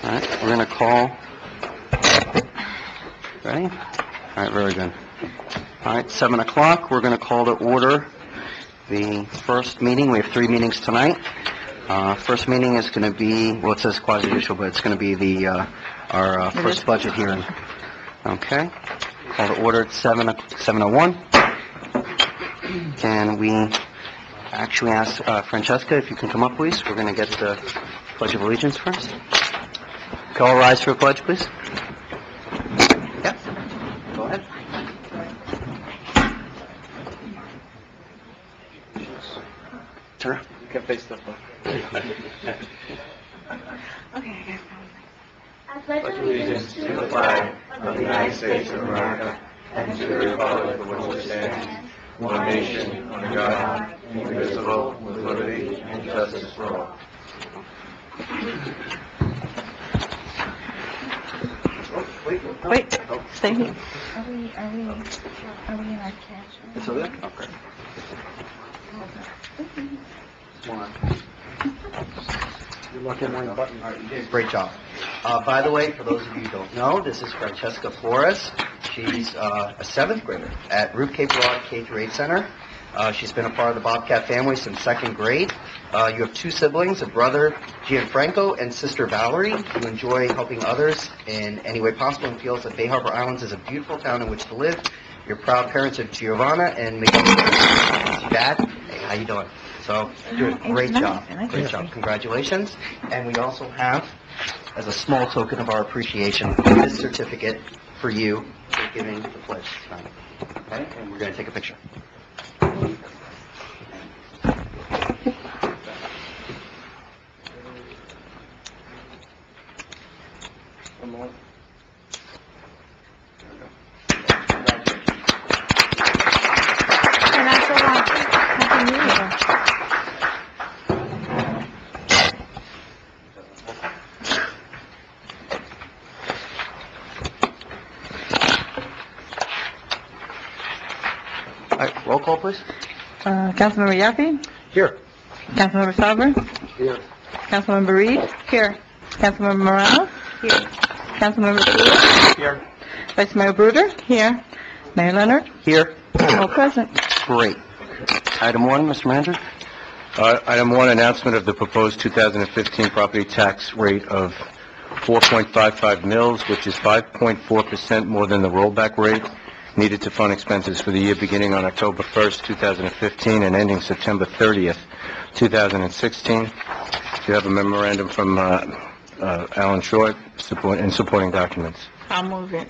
All right, we're going to call... Ready? All right, very good. All right, 7 o'clock, we're going to call to order the first meeting. We have 3 meetings tonight. First meeting is going to be, well, it says quasi-judicial, but it's going to be our first budget hearing. Okay. Call to order at 7:01. Can we actually ask Francesca if you can come up, please? We're going to get the Pledge of Allegiance first. Can all rise for a pledge, please? Yeah. Go ahead. Turn around. You can face the phone. Okay, I pledge allegiance to the flag of the United States of America and to the republic for which it stands, one nation, under God, indivisible, with liberty and justice for all. wait, stay here. Are we in our cash? It's over there? Okay. You're looking at my button. All right, you did a great job. By the way, for those of you who don't know, this is Francesca Flores. She's a 7th grader at Root Cape Broad K-8 Center. She's been a part of the Bobcat family since 2nd grade. You have 2 siblings, a brother, Gianfranco, and sister Valerie, who enjoy helping others in any way possible and feels that Bay Harbor Islands is a beautiful town in which to live. You're proud parents of Giovanna and Miguel. Dad, hey, how you doing? So, you're doing a great job. Great job. Congratulations. And we also have, as a small token of our appreciation, this certificate for you for giving the pledge tonight. Okay? And we're going to take a picture. One more. And I feel like Happy New Year. All right, roll call, please. Councilmember Yaffe? Here. Councilmember Sauber? Here. Councilmember Reed? Here. Councilmember Morales? Here. Councilmember Stewart? Here. Vice Mayor Bruder? Here. Mayor Leonard? Here. All present. Great. Item 1, Mr. Manager. Item 1, announcement of the proposed 2015 property tax rate of 4.55 mils, which is 5.4% more than the rollback rate needed to fund expenses for the year beginning on October 1st, 2015 and ending September 30th, 2016. You have a memorandum from Alan Short in supporting documents. I'll move it.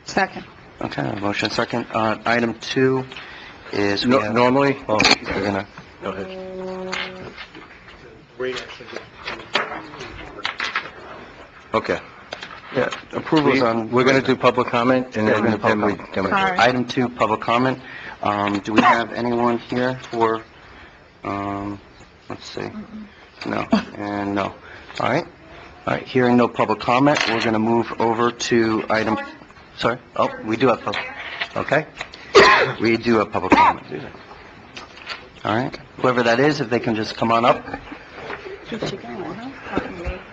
Second. Okay, motion second. Item 2 is... we have- Normally... Oh, we're gonna... Go ahead. Okay. Yeah, approval's on... We're going to do public comment, and Yeah, we're then gonna we... public Sorry. Item 2, public comment. Do we have anyone here for, let's see. No, and no. All right. All right, hearing no public comment, we're going to move over to item... Sorry? Oh, we do have public... Okay. We do have public comment. All right. Whoever that is, if they can just come on up.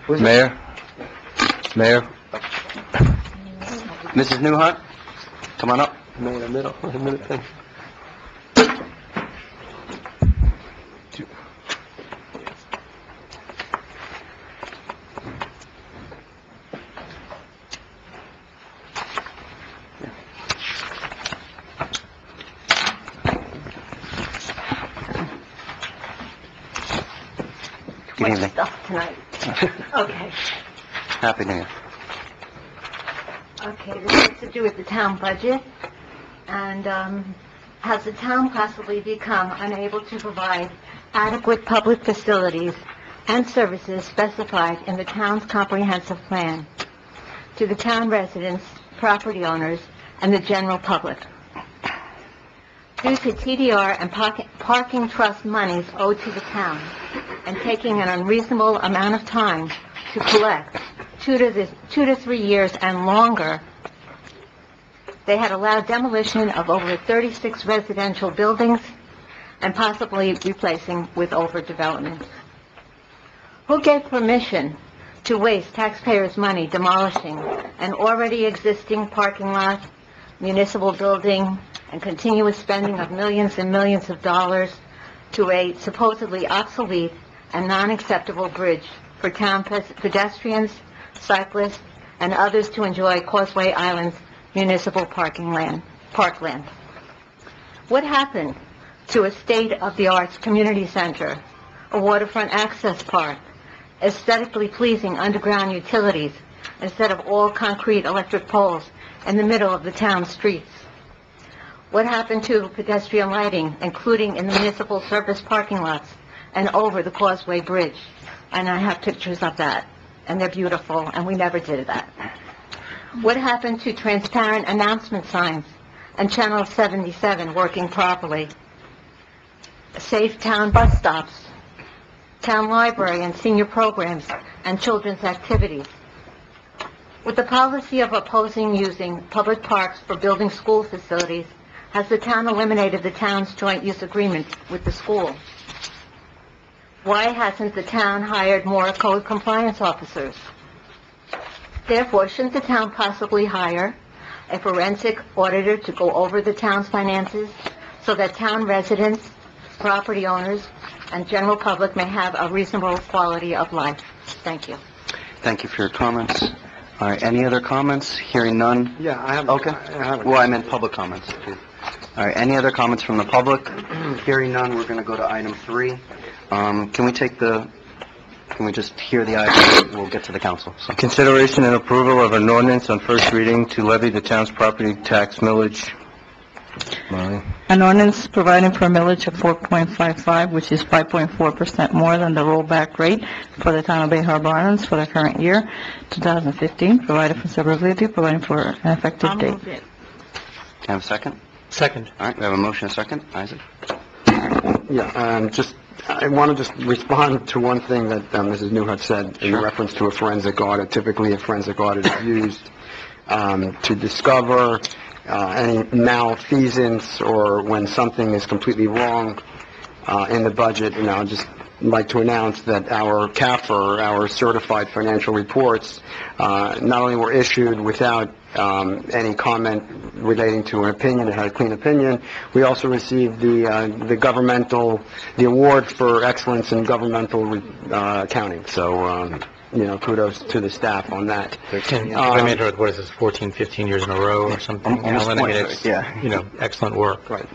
Mayor? Mayor? Mrs. Newhart, come on up. Good evening. Stuff tonight. Okay. Happy New Year. Okay, this has to do with the town budget, and has the town possibly become unable to provide adequate public facilities and services specified in the town's comprehensive plan to the town residents, property owners, and the general public. Due to TDR and parking trust monies owed to the town, and taking an unreasonable amount of time to collect, 2 to 3 years and longer, they had allowed demolition of over 36 residential buildings and possibly replacing with overdevelopment. Who gave permission to waste taxpayers' money demolishing an already existing parking lot, municipal building, and continuous spending of millions and millions of dollars to a supposedly obsolete and non-acceptable bridge for town pedestrians, cyclists, and others to enjoy Causeway Island's municipal parkland. What happened to a state-of-the-art community center, a waterfront access park, aesthetically pleasing underground utilities, instead of all concrete electric poles in the middle of the town streets? What happened to pedestrian lighting, including in the municipal surface parking lots and over the Causeway Bridge? And I have pictures of that, and they're beautiful, and we never did that. What happened to transparent announcement signs and Channel 77 working properly? Safe town bus stops, town library and senior programs, and children's activities. With the policy of opposing using public parks for building school facilities, has the town eliminated the town's joint use agreement with the school? Why hasn't the town hired more code compliance officers? Therefore, shouldn't the town possibly hire a forensic auditor to go over the town's finances so that town residents, property owners, and general public may have a reasonable quality of life? Thank you. Thank you for your comments. All right, any other comments? Hearing none? Yeah, I have... Okay. Well, I meant public comments. All right, any other comments from the public? Hearing none, we're going to go to item 3. Can we just hear the item? We'll get to the council. So. Consideration and approval of an ordinance on first reading to levy the town's property tax millage. Molly? An ordinance providing for a millage of 4.55, which is 5.4% more than the rollback rate for the town of Bay Harbor Islands for the current year, 2015, provided for severability, providing for an effective date. Can I have a second? Second. All right, we have a motion, a second. Isaac? Yeah, I want to just respond to one thing that Mrs. Newhart said in reference to a forensic audit. Typically, a forensic audit is used to discover any malfeasance or when something is completely wrong in the budget. And I'll just like to announce that our CAFR, our Certified Financial Reports, not only were issued without any comment relating to an opinion, it had a clean opinion, we also received the award for excellence in governmental accounting. So, kudos to the staff on that. What is this, 14, 15 years in a row or something? Almost Alan? I mean, 20, it's, yeah. Excellent work. Right.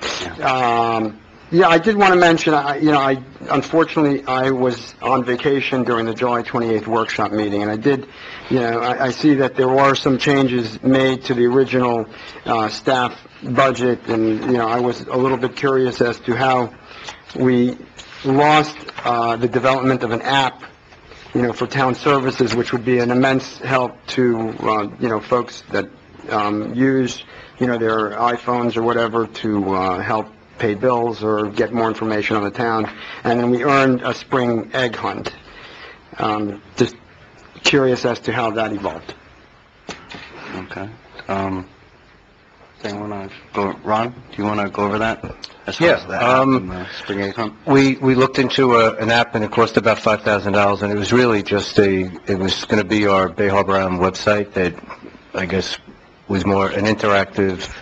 I did want to mention, unfortunately, I was on vacation during the July 28th workshop meeting, and I did, I see that there were some changes made to the original staff budget, and, I was a little bit curious as to how we lost the development of an app, for town services, which would be an immense help to, folks that use, their iPhones or whatever to help pay bills or get more information on the town. And then we earned a spring egg hunt. Just curious as to how that evolved. Okay. Ron, do you want to go over that? As far as the app and the spring egg hunt? We looked into an app, and it cost about $5,000, and it was really just it was going to be our Bay Harbor Island website that, I guess, was more an interactive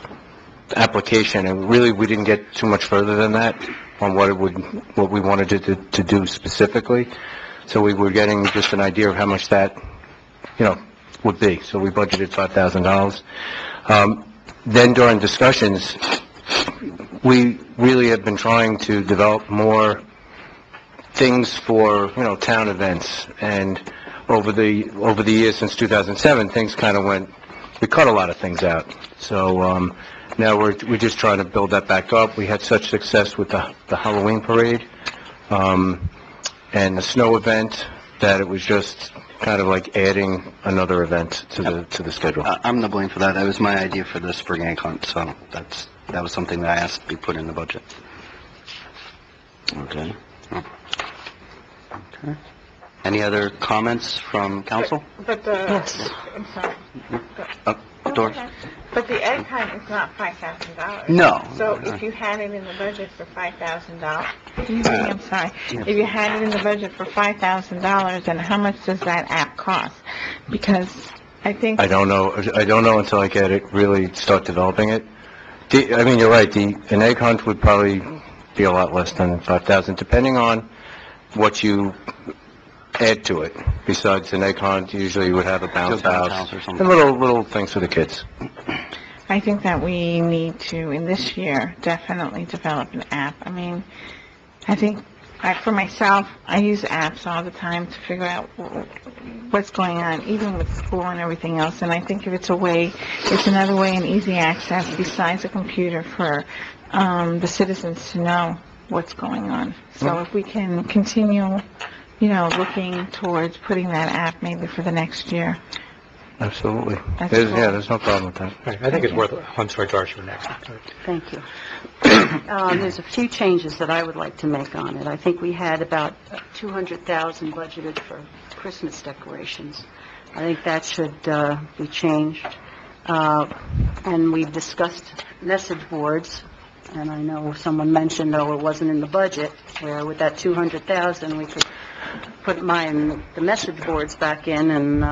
application, and really we didn't get too much further than that on what we wanted to do specifically. So we were getting just an idea of how much that, would be. So we budgeted $5,000. Then during discussions, we really have been trying to develop more things for, town events. And over the years since 2007, things kind of we cut a lot of things out. So now we're just trying to build that back up. We had such success with the Halloween parade and the snow event that it was just kind of like adding another event to the schedule. I'm to blame for that. That was my idea for the spring egg hunt, so that was something that I asked to be put in the budget. Okay. Okay. Any other comments from council? But Yes. I'm sorry. Doris? But the egg thousand. time it's not $5,000. No. So if you had it in the budget for $5,000, I'm sorry, if you had it in the budget for $5,000, then how much does that app cost? Because I think... I don't know until I get it, really start developing it. I mean, you're right, an egg hunt would probably be a lot less than 5,000, depending on what you add to it. Besides an egg hunt, usually you would have a bounce house, or and something. little things for the kids. I think that we need to, in this year, definitely develop an app. I mean, I think, for myself, I use apps all the time to figure out what's going on, even with school and everything else. And I think if it's another way and easy access besides a computer for the citizens to know what's going on. So if we can continue, looking towards putting that app maybe for the next year. Absolutely. That's cool. There's no problem with that. Right, I think it's worth, I'm sorry, George, you're next. Thank you. There's a few changes that I would like to make on it. I think we had about $200,000 budgeted for Christmas decorations. I think that should be changed. And we've discussed message boards, and I know someone mentioned, it wasn't in the budget, where with that $200,000, we could put the message boards back in, and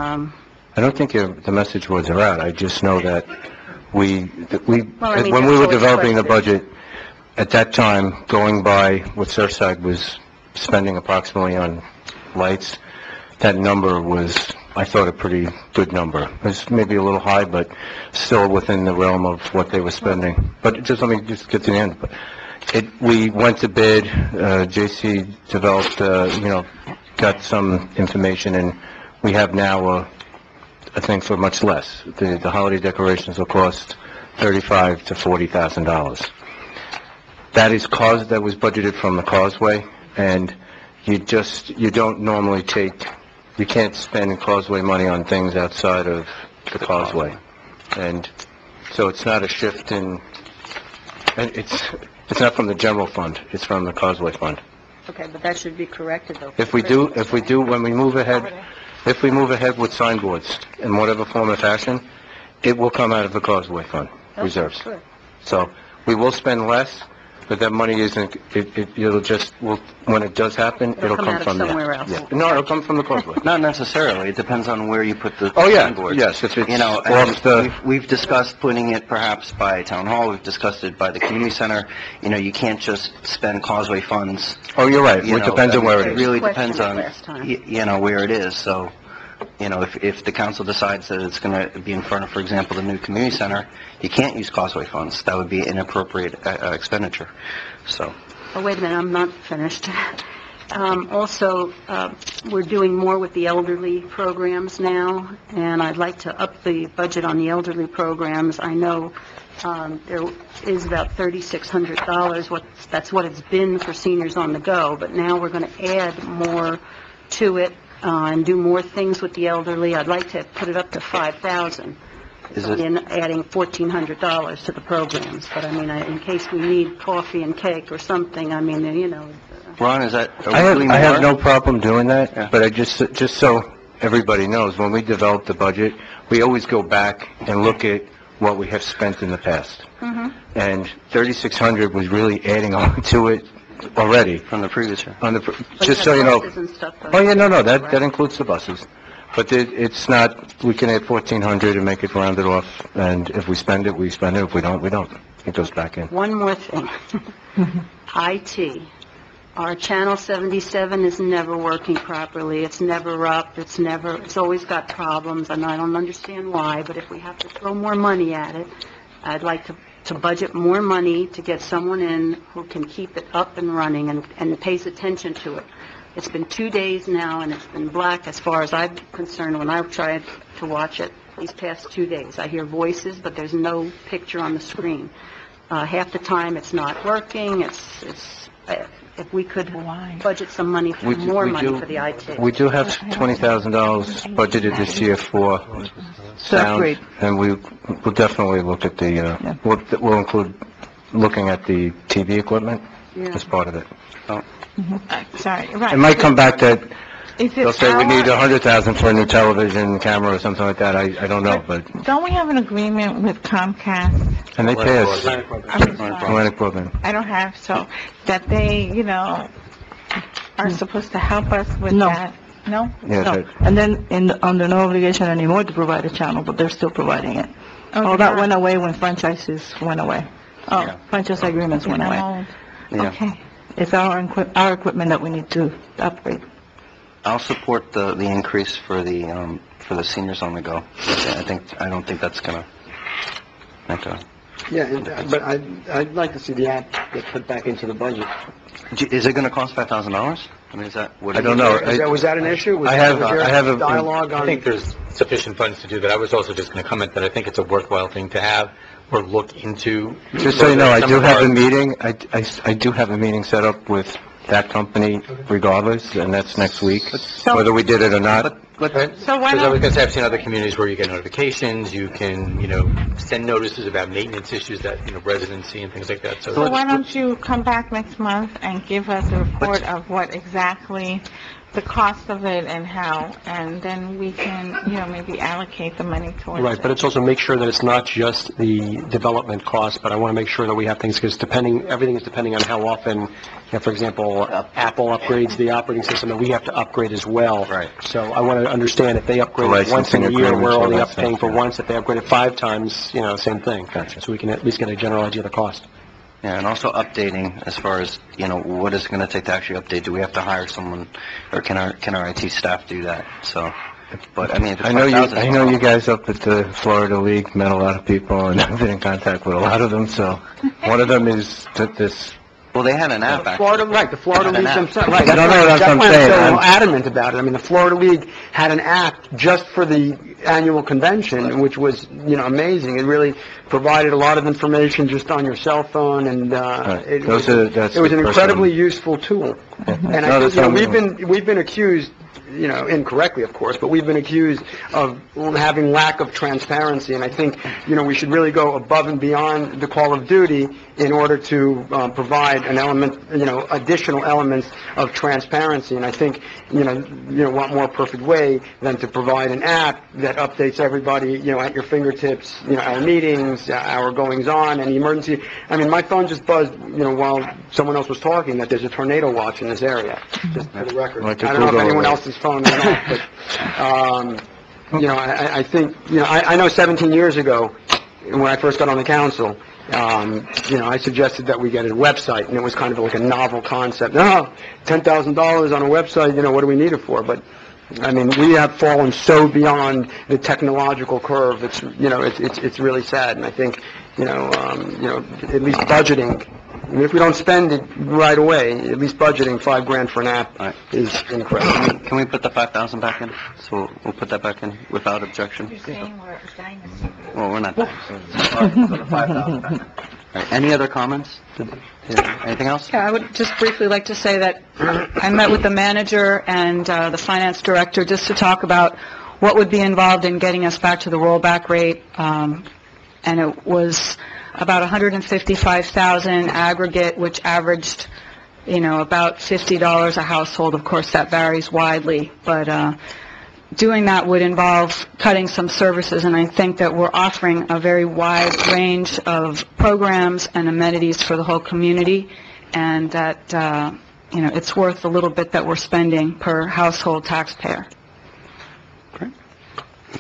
I don't think the message boards are out. I just know that when we that's were always developing the question. budget, at that time, going by what Surfside was spending approximately on lights, that number was, I thought, a pretty good number. It was maybe a little high, but still within the realm of what they were spending. But let me get to the end. We went to bid, J.C. developed, got some information, and we have now I think for much less. The holiday decorations will cost $35,000 to $40,000. That was budgeted from the Causeway, and you don't normally you can't spend Causeway money on things outside of the Causeway. And so it's not a shift and it's not from the general fund, it's from the Causeway fund. okay, but that should be corrected, though. If we do, when we move ahead, if we move ahead with signboards in whatever form or fashion, it will come out of the Causeway Fund reserves. Good. So we will spend less, but that money isn't, when it does happen, it'll come come out of from there. somewhere else. Yeah. No, it'll come from the Causeway. Not necessarily. It depends on where you put the Oh, yeah, signboards. yes, if it's And off the, we've discussed putting it perhaps by Town Hall, we've discussed it by the community center. You can't just spend Causeway funds. oh, you're right, You it know, depends on where it It is. really Question depends it on, last time. where it is. So, if the council decides that it's going to be in front of, for example, the new community center, you can't use Causeway funds. That would be inappropriate expenditure. So, Oh, wait a minute, I'm not finished. Also, we're doing more with the elderly programs now, and I'd like to up the budget on the elderly programs. I know there is about $3,600, that's what it's been for Seniors on the Go, but now we're going to add more to it and do more things with the elderly. I'd like to put it up to $5,000. Is it- And adding $1,400 to the programs, but I mean, in case we need coffee and cake or something, I mean, Ron, are we I doing have more? no problem doing Yeah. that, but I just so everybody knows, when we develop the budget, we always go back and look at what we have spent in the past. And 3,600 was really adding on to it already. From the previous year. Just so you know. Buses and stuff, though. Oh, yeah, no, that includes the buses. But it's not, we can add 1,400 and make it rounded off, and if we spend it, we spend it. If we don't, we don't. It goes back in. One more thing. IT. Our Channel 77 is never working properly. It's never up. It's always got problems, and I don't understand why, but if we have to throw more money at it, I'd like to budget more money to get someone in who can keep it up and running and pays attention to it. It's been 2 days now, and it's been black as far as I'm concerned when I've tried to watch it these past 2 days. I hear voices, but there's no picture on the screen. Half the time, it's not working. If we could budget some money, more money for the IT. We do have $20,000 budgeted this year for sound, great. and we'll definitely look at we'll include looking at the TV equipment Yeah. as part of it. Sorry, right. It might come back that Is it They'll say we our- need 100,000 for a new television camera or something like that. I don't know, but, Don't we have an agreement with Comcast? and they pay us. I'm sorry. Atlantic Broadband. I don't have, so, that they, are supposed to help us with No. that? No? Yeah, No. that- And then, under no obligation anymore to provide a channel, but they're still providing it. All that went away when franchises went away. Yeah. Franchise agreements went away. Yeah. Okay. It's our equipment that we need to upgrade. I'll support the increase for the seniors on the go. I don't think that's gonna make a... Yeah, but I'd like to see the app get put back into the budget. Is it gonna cost $5,000? I mean, is that what? I don't know. Was that an issue? Was I there- have- was there I have a- dialogue I on... think there's sufficient funds to do that. I was also just going to comment that I think it's a worthwhile thing to have or look into. Just so you know, I Some do of have our- a meeting, I do have a meeting set up with that company regardless, and that's next week, whether we did it or not. So why Because I was not, going to say, I've seen other communities where you get notifications, you can, send notices about maintenance issues that, residents see and things like that, so why don't you come back next month and give us a report of what exactly the cost of it and how, and then we can, maybe allocate the money towards it. Right, but it's also make sure that it's not just the development cost, but I want to make sure that we have things, because everything is depending on how often, for example, Apple upgrades the operating system, and we have to upgrade as well. Right. So I want to understand if they upgrade it once in Licensing a year, agreements, we're all only that paying stuff, for yeah. once. If they upgrade it 5 times, same thing. Gotcha. So we can at least get a general idea of the cost. Yeah, and also updating as far as, what is it gonna take to actually update? Do we have to hire someone, or can our IT staff do that? So, but, I mean, if it's I know $5,000... you guys up at the Florida League met a lot of people, and I've been in contact with a lot of them, so one of them is this, Well, they had an app, actually. The Florida Had an League app. themselves, right. No, that's what I'm why saying. so I'm- adamant about it. I mean, the Florida League had an app just for the annual convention, which was, amazing. It really provided a lot of information just on your cell phone, and it was that's it was an the incredibly person. useful tool. And No, I that's think, something- we've been accused, incorrectly, of course, but we've been accused of having lack of transparency, and I think, we should really go above and beyond the call of duty in order to provide an element, additional elements of transparency, and I think, what more perfect way than to provide an app that updates everybody, at your fingertips, our meetings, our goings-on, any emergency. I mean, my phone just buzzed, while someone else was talking, that there's a tornado watch in this area, just for the record. I Like a don't know if Google anyone alert. else's phone went off, but, I think, I know 17 years ago, when I first got on the council, I suggested that we get a website, and it was kind of like a novel concept. No, $10,000 on a website, what do we need it for? But, I mean, we have fallen so beyond the technological curve, it's really sad, and I think, at least budgeting, I mean, if we don't spend it right away, at least budgeting $5,000 for an app is incredible. Can we put the 5,000 back in? So we'll put that back in without objection? You're saying we're a dynasty. Well, we're not done. Put the 5,000 back in. All right, any other comments? Anything else? Yeah, I would just briefly like to say that I met with the manager and the finance director just to talk about what would be involved in getting us back to the rollback rate, and it was about $155,000 aggregate, which averaged, about $50 a household. Of course, that varies widely, but doing that would involve cutting some services, and I think that we're offering a very wide range of programs and amenities for the whole community, and that, it's worth the little bit that we're spending per household taxpayer.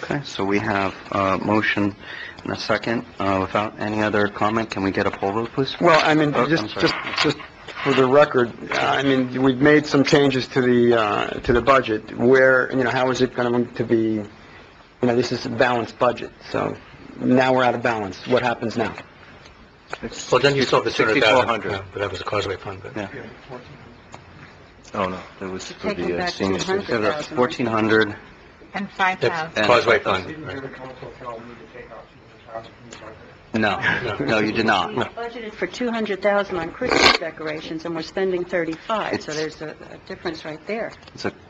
Okay, so we have a motion and a second. Without any other comment, can we get a poll vote, please? Well, I mean, I'm just sorry. for the record, I mean, we've made some changes to the budget, where, how is it going to be, this is a balanced budget, so now we're out of balance. What happens now? Well, then you saw the 6,400. 200,000, but that was a causeway fund, but... Yeah. Oh, no, it was for Taking the back senior 200. citizens. So that's 1,400. And That's 5,000. causeway fund, right. No, you did not. Budgeted for 200,000 on Christmas decorations, and we're spending 35, so there's a difference right there.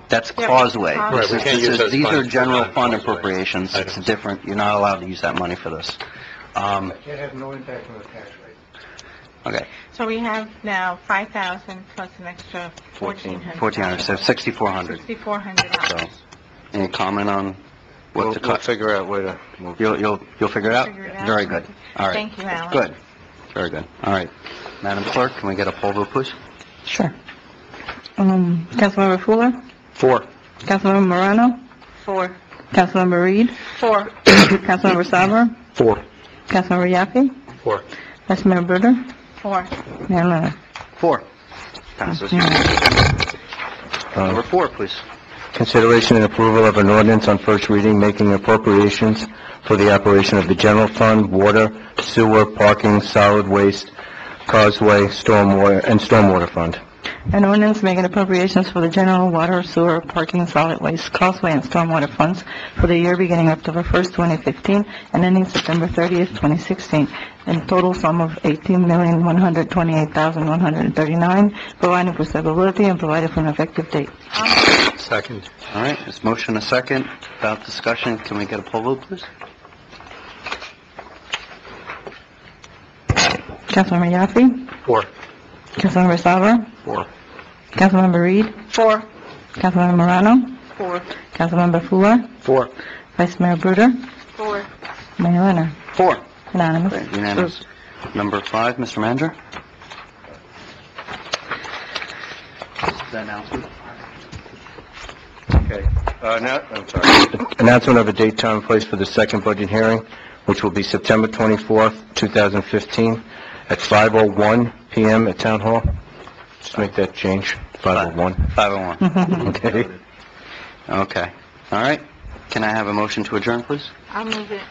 That's Causeway. Right, we can't use those These are funds for general fund non-Causeway appropriations. It's items. different. You're not allowed to use that money for this. It has no impact on the tax rate. Okay, So we have now 5,000 plus an extra 1,400. 1,400, so 6,400. $6,400. So, any comment on what to We'll cut? figure out where to move. You'll figure it out? Figure it out. Very good. All right. Thank you, Alan. Good. Very good. All right. Madam Clerk, can we get a poll vote, please? Sure. Councilmember Fuller, 4. Councilmember Morano, 4. Councilmember Reed, 4. Councilmember Savar, 4. Councilmember Yaffe, 4. Vice Mayor Bruder, 4. Mayor Leonard. 4. Passes. Number 4, please. Consideration and approval of an ordinance on first reading making appropriations for the operation of the general fund, water, sewer, parking, solid waste, causeway, stormwater fund. An ordinance making appropriations for the general water, sewer, parking, solid waste, causeway, and stormwater funds for the year beginning October 1st, 2015, and ending September 30th, 2016, in total sum of $18,128,139, providing for severability and providing for an effective date. Second. All right, there's motion, a second. About discussion, can we get a poll vote, please? Councilmember Yaffe, 4. Councilmember Savar, 4. Councilmember Reed, 4. Councilmember Morano, 4. Councilmember Fuller, 4. Vice Mayor Bruder, 4. Mayor Leonard. 4. Unanimous. Great, unanimous. Number 5, Mr. Manager? The announcement? Okay. I'm sorry. Announcement of a date, time, and place for the second budget hearing, which will be September 24th, 2015, at 5:01 PM at Town Hall. Just make that change, 5:01. 5:01. Okay. Okay. All right. Can I have a motion to adjourn, please? I'll move it.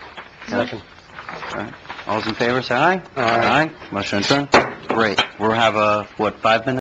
Second. All right. All those in favor, say aye. Aye. Motion adjourned. Great. We'll have 5 minutes?